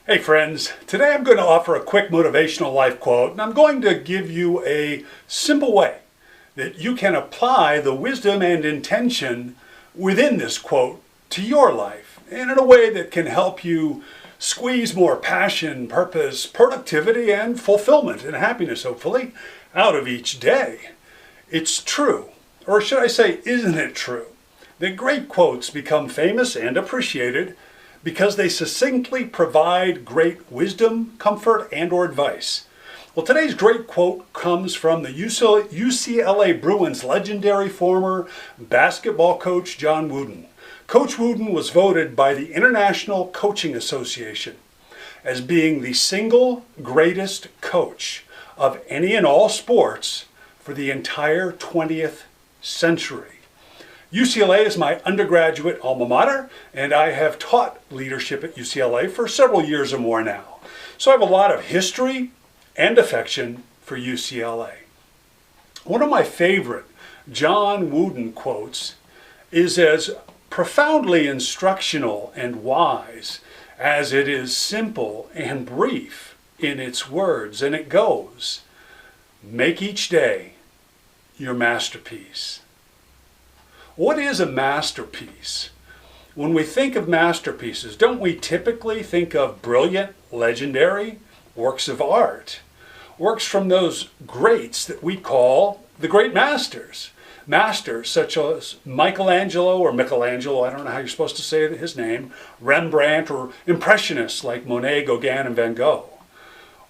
Hey friends, today I'm going to offer a quick motivational life quote, and I'm going to give you a simple way that you can apply the wisdom and intention within this quote to your life, and in a way that can help you squeeze more passion, purpose, productivity, and fulfillment and happiness, hopefully, out of each day. It's true, or should I say, isn't it true, that great quotes become famous and appreciated because they succinctly provide great wisdom, comfort, and or advice. Well, today's great quote comes from the UCLA Bruins legendary former basketball coach John Wooden. Coach Wooden was voted by the International Coaching Association as being the single greatest coach of any and all sports for the entire 20th century. UCLA is my undergraduate alma mater, and I have taught leadership at UCLA for several years or more now. So I have a lot of history and affection for UCLA. One of my favorite John Wooden quotes is as profoundly instructional and wise as it is simple and brief in its words, and it goes, "Make each day your masterpiece." What is a masterpiece? When we think of masterpieces, don't we typically think of brilliant, legendary works of art? Works from those greats that we call the great masters. Masters such as Michelangelo, I don't know how you're supposed to say his name, Rembrandt, or Impressionists like Monet, Gauguin, and Van Gogh.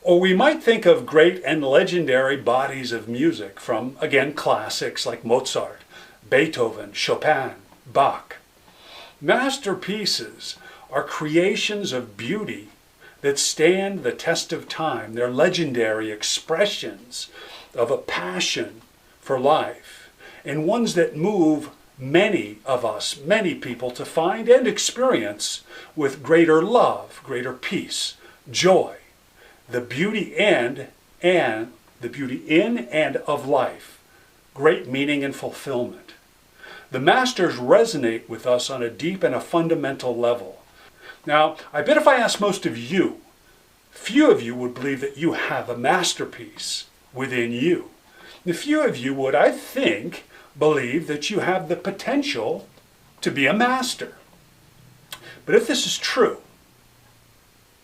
Or we might think of great and legendary bodies of music from, again, classics like Mozart, Beethoven, Chopin, Bach. Masterpieces are creations of beauty that stand the test of time. They're legendary expressions of a passion for life, and ones that move many of us, many people, to find and experience with greater love, greater peace, joy, the beauty in and of life, great meaning and fulfillment. The masters resonate with us on a deep and a fundamental level. Now, I bet if I asked most of you, few of you would believe that you have a masterpiece within you. And few of you would, I think, believe that you have the potential to be a master. But if this is true,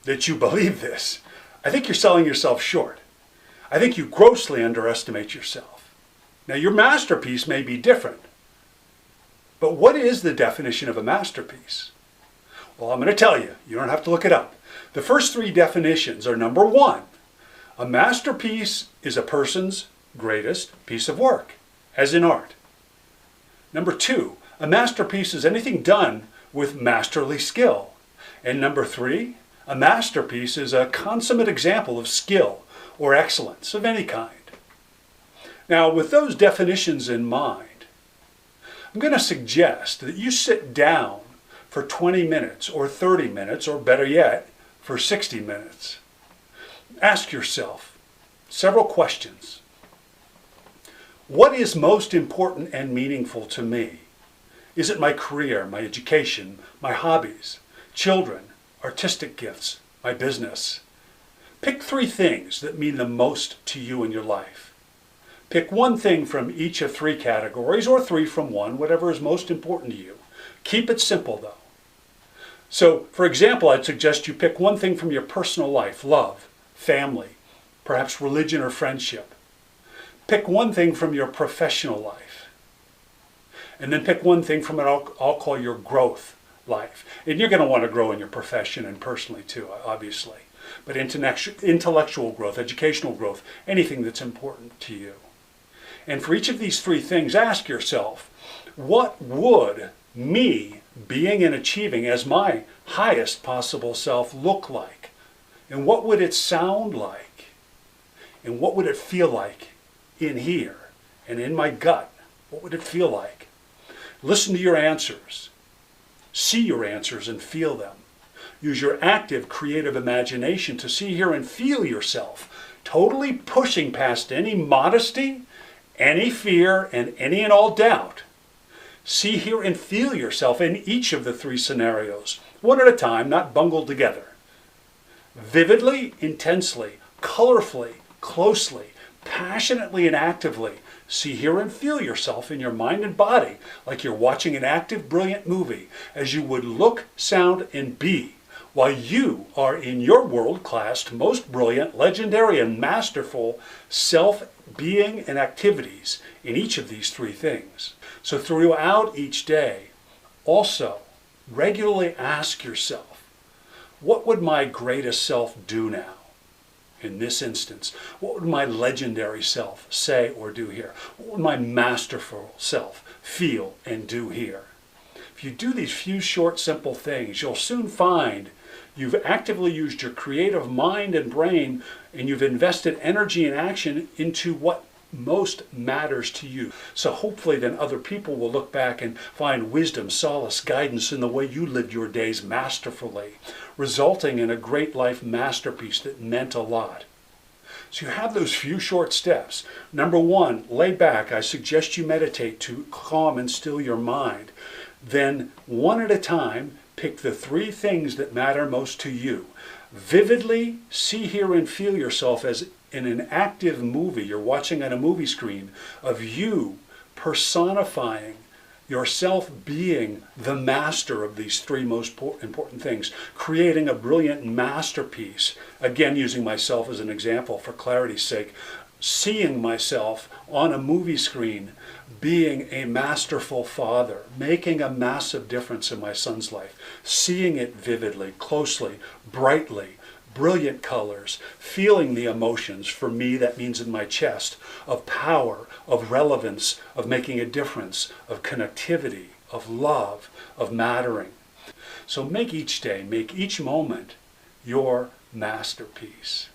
that you believe this, I think you're selling yourself short. I think you grossly underestimate yourself. Now, your masterpiece may be different, but what is the definition of a masterpiece? Well, I'm going to tell you. You don't have to look it up. The first three definitions are: number one, a masterpiece is a person's greatest piece of work, as in art. Number two, a masterpiece is anything done with masterly skill. And number three, a masterpiece is a consummate example of skill or excellence of any kind. Now, with those definitions in mind, I'm going to suggest that you sit down for 20 minutes or 30 minutes, or better yet, for 60 minutes. Ask yourself several questions. What is most important and meaningful to me? Is it my career, my education, my hobbies, children, artistic gifts, my business? Pick three things that mean the most to you in your life. Pick one thing from each of three categories, or three from one, whatever is most important to you. Keep it simple, though. So, for example, I'd suggest you pick one thing from your personal life: love, family, perhaps religion or friendship. Pick one thing from your professional life. And then pick one thing from what I'll call your growth life. And you're going to want to grow in your profession and personally too, obviously. But intellectual growth, educational growth, anything that's important to you. And for each of these three things, ask yourself, what would me being and achieving as my highest possible self look like? And what would it sound like? And what would it feel like in here and in my gut? What would it feel like? Listen to your answers. See your answers and feel them. Use your active, creative imagination to see, hear, and feel yourself totally pushing past any modesty, any fear, and any and all doubt. See, hear, and feel yourself in each of the three scenarios, one at a time, not bungled together. Vividly, intensely, colorfully, closely, passionately and actively. See, hear, and feel yourself in your mind and body like you're watching an active, brilliant movie as you would look, sound, and be while you are in your world-class, most brilliant, legendary, and masterful self-being and activities in each of these three things. So throughout each day, also regularly ask yourself, what would my greatest self do now? In this instance, what would my legendary self say or do here? What would my masterful self feel and do here? If you do these few short, simple things, you'll soon find you've actively used your creative mind and brain, and you've invested energy and action into what most matters to you. So hopefully then other people will look back and find wisdom, solace, guidance in the way you lived your days masterfully, resulting in a great life masterpiece that meant a lot. So you have those few short steps. Number one, lay back. I suggest you meditate to calm and still your mind. Then one at a time, pick the three things that matter most to you. Vividly see, hear, and feel yourself as in an active movie you're watching on a movie screen of you personifying yourself being the master of these three most important things, creating a brilliant masterpiece. Again, using myself as an example for clarity's sake, seeing myself on a movie screen being a masterful father, making a massive difference in my son's life, seeing it vividly, closely, brightly, brilliant colors, feeling the emotions, for me that means in my chest, of power, of relevance, of making a difference, of connectivity, of love, of mattering. So make each day, make each moment your masterpiece.